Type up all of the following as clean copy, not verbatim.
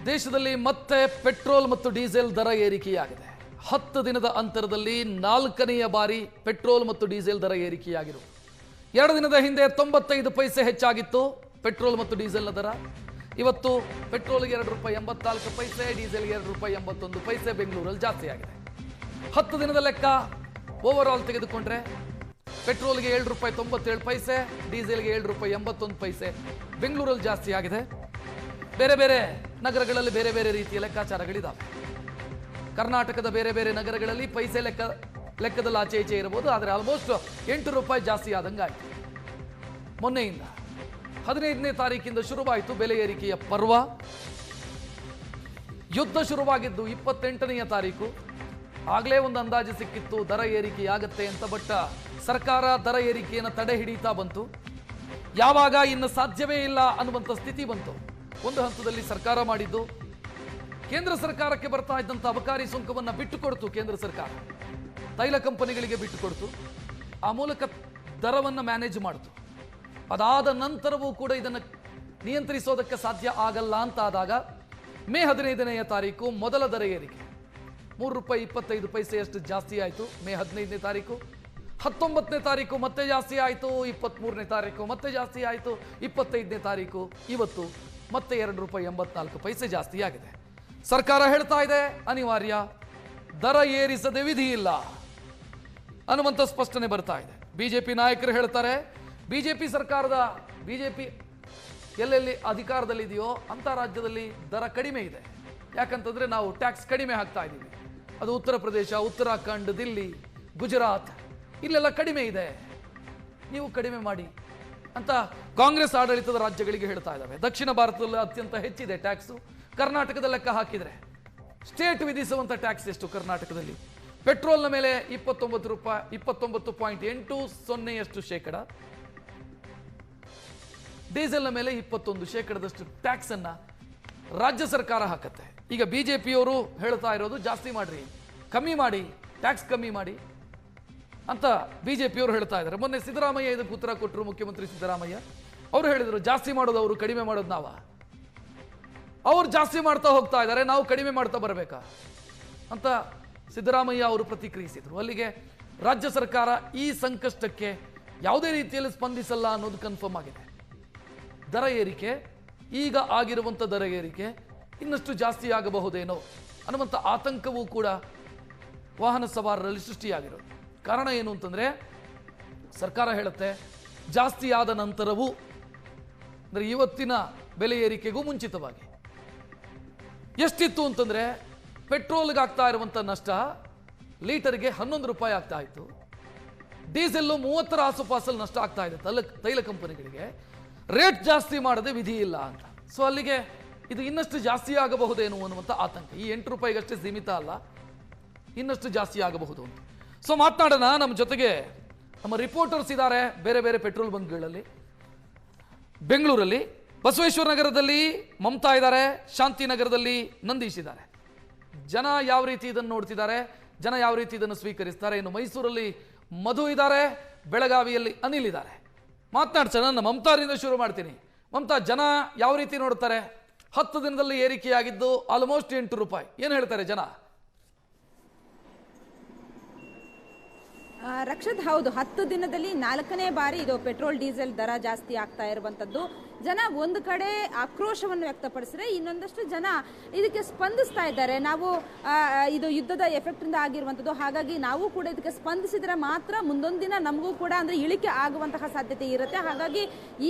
ದೇಶದಲ್ಲಿ ಮತ್ತೆ ಪೆಟ್ರೋಲ್ ಮತ್ತು ಡೀಸೆಲ್ ದರ ಏರಿಕೆಯಾಗಿದೆ. 10 ದಿನದ ಅಂತರದಲ್ಲಿ 4ನೇ ಬಾರಿ ಪೆಟ್ರೋಲ್ ಮತ್ತು ಡೀಸೆಲ್ ದರ ಏರಿಕೆಯಾಗಿರುವುದು. 2 ದಿನದ ಹಿಂದೆ 95 ಪೈಸೆ ಹೆಚ್ಚಾಗಿತ್ತು ಪೆಟ್ರೋಲ್ ಮತ್ತು ಡೀಸೆಲ್ನ ದರ. ಇವತ್ತು ಪೆಟ್ರೋಲ್ಗೆ ₹2.84, ಡೀಸೆಲ್ಗೆ ₹2.81 ಬೆಂಗಳೂರಲ್ಲಿ ಜಾಸ್ತಿ ಆಗಿದೆ. 10 ದಿನದ ಲೆಕ್ಕ ಓವರ್ ಆಲ್ ತೆಗೆದುಕೊಂಡ್ರೆ ಪೆಟ್ರೋಲ್ಗೆ ₹7.97, ಡೀಸೆಲ್ಗೆ ₹7.81 ಬೆಂಗಳೂರಲ್ಲಿ ಜಾಸ್ತಿ ಆಗಿದೆ. ಬೇರೆ ಬೇರೆ ನಗರಗಳಲ್ಲಿ ಬೇರೆ ಬೇರೆ ರೀತಿಯ ಲೆಕ್ಕಾಚಾರಗಳಿದ್ದಾವೆ. ಕರ್ನಾಟಕದ ಬೇರೆ ಬೇರೆ ನಗರಗಳಲ್ಲಿ ಪೈಸೆ ಲೆಕ್ಕದಲ್ಲಿ ಆಚೆ ಈಚೆ ಇರಬಹುದು, ಆದರೆ ಆಲ್ಮೋಸ್ಟ್ ₹8 ಜಾಸ್ತಿ ಆದಂಗಾಯಿತು. ಮೊನ್ನೆಯಿಂದ 15ನೇ ತಾರೀಕಿಂದ ಶುರುವಾಯಿತು ಬೆಲೆ ಏರಿಕೆಯ ಪರ್ವ. ಯುದ್ಧ ಶುರುವಾಗಿದ್ದು 28ನೇ ತಾರೀಕು. ಆಗಲೇ ಒಂದು ಅಂದಾಜು ಸಿಕ್ಕಿತ್ತು ದರ ಏರಿಕೆಯಾಗತ್ತೆ ಅಂತ. ಬಟ್ ಸರ್ಕಾರ ದರ ಏರಿಕೆಯನ್ನು ತಡೆ ಹಿಡಿತಾ ಬಂತು. ಯಾವಾಗ ಇನ್ನು ಸಾಧ್ಯವೇ ಇಲ್ಲ ಅನ್ನುವಂಥ ಸ್ಥಿತಿ ಬಂತು. ಒಂದು ಹಂತದಲ್ಲಿ ಸರ್ಕಾರ ಮಾಡಿದ್ದು ಕೇಂದ್ರ ಸರ್ಕಾರಕ್ಕೆ ಬರ್ತಾ ಇದ್ದಂಥ ಅಬಕಾರಿ ಸುಂಕವನ್ನು ಬಿಟ್ಟುಕೊಡ್ತು. ಕೇಂದ್ರ ಸರ್ಕಾರ ತೈಲ ಕಂಪನಿಗಳಿಗೆ ಬಿಟ್ಟುಕೊಡ್ತು. ಆ ಮೂಲಕ ದರವನ್ನು ಮ್ಯಾನೇಜ್ ಮಾಡಿತು. ಅದಾದ ನಂತರವೂ ಕೂಡ ಇದನ್ನು ನಿಯಂತ್ರಿಸೋದಕ್ಕೆ ಸಾಧ್ಯ ಆಗಲ್ಲ ಅಂತ ಆದಾಗ ಮೇ 15ನೇ ತಾರೀಕು ಮೊದಲ ದರ ಏರಿಕೆ ₹3.25 ಜಾಸ್ತಿ ಆಯಿತು. ಮೇ 15ನೇ ತಾರೀಕು. 19ನೇ ತಾರೀಕು ಮತ್ತೆ ಜಾಸ್ತಿ ಆಯಿತು. 23ನೇ ತಾರೀಕು ಮತ್ತೆ ಜಾಸ್ತಿ ಆಯಿತು. 25ನೇ ತಾರೀಕು ಇವತ್ತು ಮತ್ತೆ ₹2.84 ಜಾಸ್ತಿ ಆಗಿದೆ. ಸರ್ಕಾರ ಹೇಳ್ತಾ ಇದೆ ಅನಿವಾರ್ಯ, ದರ ಏರಿಸದೆ ವಿಧಿ ಇಲ್ಲ ಅನ್ನುವಂಥ ಸ್ಪಷ್ಟನೆ ಬರ್ತಾ ಇದೆ. ಬಿಜೆಪಿ ನಾಯಕರು ಹೇಳ್ತಾರೆ ಬಿಜೆಪಿ ಎಲ್ಲೆಲ್ಲಿ ಅಧಿಕಾರದಲ್ಲಿದೆಯೋ ಅಂತ ರಾಜ್ಯದಲ್ಲಿ ದರ ಕಡಿಮೆ ಇದೆ. ಯಾಕಂತಂದ್ರೆ ನಾವು ಟ್ಯಾಕ್ಸ್ ಕಡಿಮೆ ಹಾಕ್ತಾ ಇದ್ದೀವಿ. ಅದು ಉತ್ತರ ಪ್ರದೇಶ, ಉತ್ತರಾಖಂಡ್, ದಿಲ್ಲಿ, ಗುಜರಾತ್ ಇಲ್ಲೆಲ್ಲ ಕಡಿಮೆ ಇದೆ, ನೀವು ಕಡಿಮೆ ಮಾಡಿ ಅಂತ ಕಾಂಗ್ರೆಸ್ ಆಡಳಿತದ ರಾಜ್ಯಗಳಿಗೆ ಹೇಳ್ತಾ ಇದ್ದಾವೆ. ದಕ್ಷಿಣ ಭಾರತದಲ್ಲಿ ಅತ್ಯಂತ ಹೆಚ್ಚಿದೆ ಟ್ಯಾಕ್ಸು. ಕರ್ನಾಟಕದ ಲೆಕ್ಕ ಹಾಕಿದರೆ ಸ್ಟೇಟ್ ವಿಧಿಸುವಂಥ ಟ್ಯಾಕ್ಸ್ ಎಷ್ಟು ಕರ್ನಾಟಕದಲ್ಲಿ? ಪೆಟ್ರೋಲ್ನ ಮೇಲೆ ₹29.80% ಡೀಸೆಲ್ನ ಮೇಲೆ 21% ಟ್ಯಾಕ್ಸ್ ಅನ್ನ ರಾಜ್ಯ ಸರ್ಕಾರ ಹಾಕತ್ತೆ. ಈಗ ಬಿಜೆಪಿಯವರು ಹೇಳ್ತಾ ಇರೋದು ಜಾಸ್ತಿ ಮಾಡ್ರಿ, ಕಮ್ಮಿ ಮಾಡಿ, ಟ್ಯಾಕ್ಸ್ ಕಮ್ಮಿ ಮಾಡಿ ಅಂತ ಬಿಜೆಪಿಯವರು ಹೇಳ್ತಾ ಇದ್ದಾರೆ. ಮೊನ್ನೆ ಸಿದ್ದರಾಮಯ್ಯ ಇದಕ್ಕೆ ಉತ್ತರ ಕೊಟ್ಟರು. ಮುಖ್ಯಮಂತ್ರಿ ಸಿದ್ದರಾಮಯ್ಯ ಅವರು ಹೇಳಿದರು ಜಾಸ್ತಿ ಮಾಡೋದು ಅವರು, ಕಡಿಮೆ ಮಾಡೋದು ನಾವ. ಅವ್ರು ಜಾಸ್ತಿ ಮಾಡ್ತಾ ಹೋಗ್ತಾ ಇದ್ದಾರೆ, ನಾವು ಕಡಿಮೆ ಮಾಡ್ತಾ ಬರಬೇಕಾ ಅಂತ ಸಿದ್ದರಾಮಯ್ಯ ಅವರು ಪ್ರತಿಕ್ರಿಯಿಸಿದರು. ಅಲ್ಲಿಗೆ ರಾಜ್ಯ ಸರ್ಕಾರ ಈ ಸಂಕಷ್ಟಕ್ಕೆ ಯಾವುದೇ ರೀತಿಯಲ್ಲಿ ಸ್ಪಂದಿಸಲ್ಲ ಅನ್ನೋದು ಕನ್ಫರ್ಮ್ ಆಗಿದೆ. ದರ ಏರಿಕೆ, ಈಗ ಆಗಿರುವಂಥ ದರ ಏರಿಕೆ ಇನ್ನಷ್ಟು ಜಾಸ್ತಿ ಆಗಬಹುದೇನೋ ಅನ್ನುವಂಥ ಆತಂಕವೂ ಕೂಡ ವಾಹನ ಸವಾರರಲ್ಲಿ ಸೃಷ್ಟಿಯಾಗಿರೋದು. ಕಾರಣ ಏನು ಅಂತಂದರೆ ಸರ್ಕಾರ ಹೇಳುತ್ತೆ ಜಾಸ್ತಿ ಆದ ನಂತರವೂ, ಅಂದರೆ ಇವತ್ತಿನ ಬೆಲೆ ಏರಿಕೆಗೂ ಮುಂಚಿತವಾಗಿ ಎಷ್ಟಿತ್ತು ಅಂತಂದರೆ ಪೆಟ್ರೋಲ್ಗೆ ಆಗ್ತಾ ಇರುವಂಥ ನಷ್ಟ ಲೀಟರ್ಗೆ ₹11 ಆಗ್ತಾ ಇತ್ತು. ಡೀಸೆಲ್ಲು 30 ಆಸುಪಾಸಲ್ಲಿ ನಷ್ಟ ಆಗ್ತಾ ಇದೆ ತೈಲ ಕಂಪನಿಗಳಿಗೆ. ರೇಟ್ ಜಾಸ್ತಿ ಮಾಡದೆ ವಿಧಿ ಇಲ್ಲ ಅಂತ. ಸೊ ಅಲ್ಲಿಗೆ ಇದು ಇನ್ನಷ್ಟು ಜಾಸ್ತಿ ಆಗಬಹುದೇನು ಅನ್ನುವಂಥ ಆತಂಕ. ಈ ₹8 ಸೀಮಿತ ಅಲ್ಲ, ಇನ್ನಷ್ಟು ಜಾಸ್ತಿ ಆಗಬಹುದು ಅಂತ. ಸೊ ಮಾತನಾಡೋಣ. ನಮ್ಮ ಜೊತೆಗೆ ನಮ್ಮ ರಿಪೋರ್ಟರ್ಸ್ ಇದ್ದಾರೆ ಬೇರೆ ಬೇರೆ ಪೆಟ್ರೋಲ್ ಬಂಕ್ಗಳಲ್ಲಿ. ಬೆಂಗಳೂರಲ್ಲಿ ಬಸವೇಶ್ವರ ನಗರದಲ್ಲಿ ಮಮತಾ ಇದ್ದಾರೆ, ಶಾಂತಿನಗರದಲ್ಲಿ ನಂದೀಶ್ ಇದ್ದಾರೆ. ಜನ ಯಾವ ರೀತಿ ಇದನ್ನು ನೋಡ್ತಿದ್ದಾರೆ, ಜನ ಯಾವ ರೀತಿ ಇದನ್ನು ಸ್ವೀಕರಿಸ್ತಾರೆ. ಇನ್ನು ಮೈಸೂರಲ್ಲಿ ಮಧು ಇದ್ದಾರೆ, ಬೆಳಗಾವಿಯಲ್ಲಿ ಅನಿಲ್ ಇದ್ದಾರೆ. ಮಾತನಾಡ್ಸೋಣ. ನಾನು ಮಮತಾರಿಂದ ಶುರು ಮಾಡ್ತೀನಿ. ಮಮತಾ, ಜನ ಯಾವ ರೀತಿ ನೋಡ್ತಾರೆ? 10 ದಿನದಲ್ಲಿ ಏರಿಕೆಯಾಗಿದ್ದು ಆಲ್ಮೋಸ್ಟ್ ₹8. ಏನು ಹೇಳ್ತಾರೆ ಜನ? ರಕ್ಷತ್, ಹೌದು, 10 ದಿನದಲ್ಲಿ 4ನೇ ಬಾರಿ ಇದು ಪೆಟ್ರೋಲ್ ಡೀಸೆಲ್ ದರ ಜಾಸ್ತಿ ಆಗ್ತಾ ಇರುವಂತದ್ದು. ಜನ ಒಂದು ಕಡೆ ಆಕ್ರೋಶವನ್ನು ವ್ಯಕ್ತಪಡಿಸಿದ್ರೆ ಇನ್ನೊಂದಷ್ಟು ಜನ ಇದಕ್ಕೆ ಸ್ಪಂದಿಸ್ತಾ ಇದ್ದಾರೆ. ನಾವು ಇದು ಯುದ್ಧದ ಎಫೆಕ್ಟ್ ಇಂದ ಆಗಿರುವಂತದ್ದು, ಹಾಗಾಗಿ ನಾವು ಕೂಡ ಇದಕ್ಕೆ ಸ್ಪಂದಿಸಿದ್ರೆ ಮಾತ್ರ ಮುಂದೊಂದು ದಿನ ನಮಗೂ ಕೂಡ ಅಂದ್ರೆ ಇಳಿಕೆ ಆಗುವಂತಹ ಸಾಧ್ಯತೆ ಇರುತ್ತೆ. ಹಾಗಾಗಿ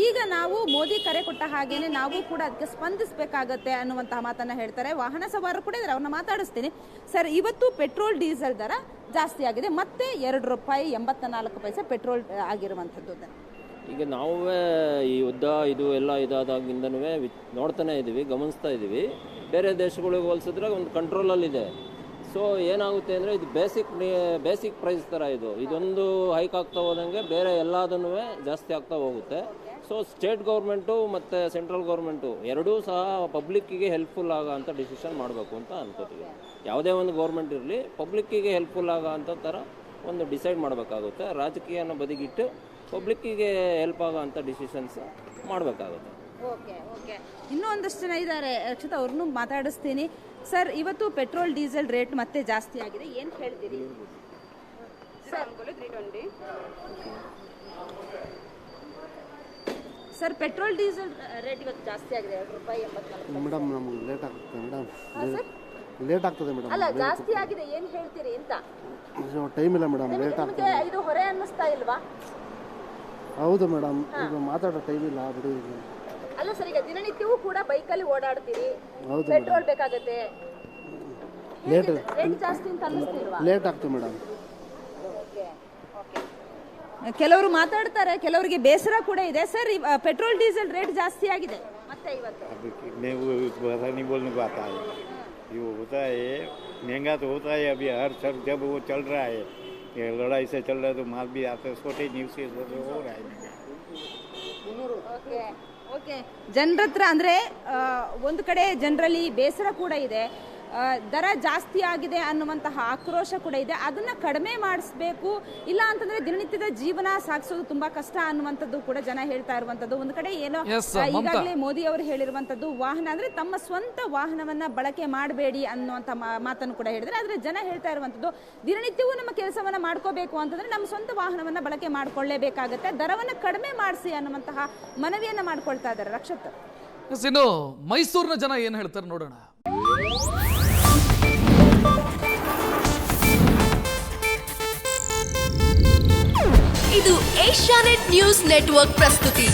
ಈಗ ನಾವು ಮೋದಿ ಕರೆ ಕೊಟ್ಟ ಹಾಗೇನೆ ನಾವು ಕೂಡ ಅದಕ್ಕೆ ಸ್ಪಂದಿಸಬೇಕಾಗತ್ತೆ ಅನ್ನುವಂತಹ ಮಾತನ್ನ ಹೇಳ್ತಾರೆ. ವಾಹನ ಸವಾರರು ಕೂಡ ಇದ್ದಾರೆ, ಅವ್ರನ್ನ ಮಾತಾಡಿಸ್ತೀನಿ. ಸರ್, ಇವತ್ತು ಪೆಟ್ರೋಲ್ ಡೀಸೆಲ್ ದರ ಜಾಸ್ತಿ ಆಗಿದೆ, ಮತ್ತೆ ₹2.84 ಪೆಟ್ರೋಲ್ ಆಗಿರುವಂಥದ್ದು. ಈಗ ನಾವೇ ಈ ಯುದ್ಧ ಇದು ಎಲ್ಲ ಇದಾದಾಗಿಂದನೂ ನೋಡ್ತಾನೆ ಇದ್ದೀವಿ, ಗಮನಿಸ್ತಾ ಇದ್ದೀವಿ. ಬೇರೆ ದೇಶಗಳಿಗೆ ಹೋಲಿಸಿದ್ರೆ ಒಂದು ಕಂಟ್ರೋಲಲ್ಲಿದೆ. ಸೊ ಏನಾಗುತ್ತೆ ಅಂದರೆ ಇದು ಬೇಸಿಕ್ ಪ್ರೈಸ್ ಥರ ಇದೊಂದು ಹೈಕ್ ಆಗ್ತಾ ಹೋದಂಗೆ ಬೇರೆ ಎಲ್ಲದನ್ನೂ ಜಾಸ್ತಿ ಆಗ್ತಾ ಹೋಗುತ್ತೆ. ಸೊ ಸ್ಟೇಟ್ ಗೌರ್ಮೆಂಟು ಮತ್ತು ಸೆಂಟ್ರಲ್ ಗೌರ್ಮೆಂಟು ಎರಡೂ ಸಹ ಪಬ್ಲಿಕ್ಕಿಗೆ ಹೆಲ್ಪ್ಫುಲ್ ಆಗೋ ಅಂಥ ಡಿಸಿಷನ್ ಮಾಡಬೇಕು ಅಂತ ಅನ್ಕೋತೀವಿ. ಯಾವುದೇ ಒಂದು ಗೌರ್ಮೆಂಟ್ ಇರಲಿ, ಪಬ್ಲಿಕ್ಕಿಗೆ ಹೆಲ್ಪ್ಫುಲ್ ಆಗೋ ಅಂಥ ಥರ ಒಂದು ಡಿಸೈಡ್ ಮಾಡಬೇಕಾಗುತ್ತೆ. ರಾಜಕೀಯನ ಬದಿಗಿಟ್ಟು ಪಬ್ಲಿಕ್ಕಿಗೆ ಹೆಲ್ಪ್ ಆಗೋ ಅಂಥ ಡಿಸಿಷನ್ಸ್ ಮಾಡಬೇಕಾಗುತ್ತೆ. ಓಕೆ ಓಕೆ ಇನ್ನೂ ಒಂದಷ್ಟು ಜನ ಇದ್ದಾರೆ ರಕ್ಷಿತಾ, ಅವ್ರನ್ನೂ ಮಾತಾಡಿಸ್ತೀನಿ. ಸರ್, ಇವತ್ತು ಪೆಟ್ರೋಲ್ ಡೀಸೆಲ್ ರೇಟ್ ಮತ್ತೆ ಜಾಸ್ತಿ ಆಗಿದೆ, ಏನು ಹೇಳ್ತೀರಿ sir? 320. Sir, petrol diesel rate ಇವತ್ತು ಜಾಸ್ತಿ ಆಗಿದೆ, ₹2.84. ಮೇಡಮ್ ನಮ್ಗೆ ಲೇಟ್ ಆಗ್ತದೆ ಮೇಡಮ್, ಸರ್ ಲೇಟ್ ಆಗ್ತದೆ ಮೇಡಮ್. ಅಲ್ಲ, ಜಾಸ್ತಿ ಆಗಿದೆ, ಏನು ಹೇಳ್ತೀರಿ ಅಂತ? ಟೈಮ್ ಇಲ್ಲ ಮೇಡಮ್, ಲೇಟ್ ಆಗ್ತದೆ. ನಿಮಗೆ ಇದು ಹೊರೆ ಅನ್ನಿಸ್ತಾ ಇಲ್ವಾ? ಹೌದು ಮೇಡಮ್, ಈಗ ಮಾತಾಡೋ ಟೈಮ್ ಇಲ್ಲ ಬಿಡಿ. ಅಲ್ಲ ಸರ್, ಈಗ ದಿನನಿತ್ಯವೂ ಕೂಡ ಬೈಕಲ್ಲಿ ಓಡಾಡ್ತೀರಿ, ಹೌದು ಪೆಟ್ರೋಲ್ ಬೇಕಾಗುತ್ತೆ, ಲೇಟ್ ರೇಟ್ ಜಾಸ್ತಿ ಅಂತ ಅನ್ನಿಸ್ತಿಲ್ವಾ? ಲೇಟ್ ಆಗ್ತದೆ ಮೇಡಮ್. ಕೆಲವರು ಮಾತಾಡ್ತಾರೆ, ಕೆಲವರಿಗೆ ಬೇಸರ ಕೂಡ ಇದೆ. ಸರ್, ಪೆಟ್ರೋಲ್ ಡೀಸೆಲ್ ರೇಟ್ ಜಾಸ್ತಿ ಆಗಿದೆ ಮತ್ತೆ ಇವತ್ತು? नहीं बोलने को आता है, ये होता है महंगा तो होता है अभी हर सर जब वो चल रहा है, ये लड़ाई से चल रहा है तो माल भी आता है, छोटे न्यूज से हो रहा है. ಓಕೆ ಓಕೆ ಜನರ ಹತ್ರ ಅಂದರೆ ಒಂದು ಕಡೆ ಜನರಲ್ಲಿ ಬೇಸರ ಕೂಡ ಇದೆ, ದರ ಜಾಸ್ತಿ ಆಗಿದೆ ಅನ್ನುವಂತಹ ಆಕ್ರೋಶ ಕೂಡ ಇದೆ. ಅದನ್ನ ಕಡಿಮೆ ಮಾಡಿಸ್ಬೇಕು, ಇಲ್ಲ ಅಂತಂದ್ರೆ ದಿನನಿತ್ಯದ ಜೀವನ ಸಾಗಿಸೋದು ತುಂಬಾ ಕಷ್ಟ ಅನ್ನುವಂಥದ್ದು ಕೂಡ ಜನ ಹೇಳ್ತಾ ಇರುವಂತದ್ದು. ಒಂದು ಕಡೆ ಏನೋ ಈಗಾಗಲೇ ಮೋದಿ ಅವರು ಹೇಳಿರುವಂತದ್ದು, ವಾಹನ ಅಂದ್ರೆ ತಮ್ಮ ಸ್ವಂತ ವಾಹನವನ್ನ ಬಳಕೆ ಮಾಡಬೇಡಿ ಅನ್ನುವಂಥ ಮಾತನ್ನು ಕೂಡ ಹೇಳಿದ್ರೆ. ಆದ್ರೆ ಜನ ಹೇಳ್ತಾ ಇರುವಂತದ್ದು, ದಿನನಿತ್ಯವೂ ನಮ್ಮ ಕೆಲಸವನ್ನ ಮಾಡ್ಕೋಬೇಕು ಅಂತಂದ್ರೆ ನಮ್ಮ ಸ್ವಂತ ವಾಹನವನ್ನ ಬಳಕೆ ಮಾಡ್ಕೊಳ್ಳೇಬೇಕಾಗತ್ತೆ, ದರವನ್ನ ಕಡಿಮೆ ಮಾಡಿಸಿ ಅನ್ನುವಂತಹ ಮನವಿಯನ್ನ ಮಾಡ್ಕೊಳ್ತಾ ಇದ್ದಾರೆ. ರಕ್ಷತ್, ಇನ್ನು ಮೈಸೂರಿನ ಜನ ಏನು ಹೇಳ್ತಾರೆ ನೋಡೋಣ. ಇದು ಏಷ್ಯಾನೆಟ್ ನ್ಯೂಸ್ ನೆಟ್ವರ್ಕ್ ಪ್ರಸ್ತುತಿ.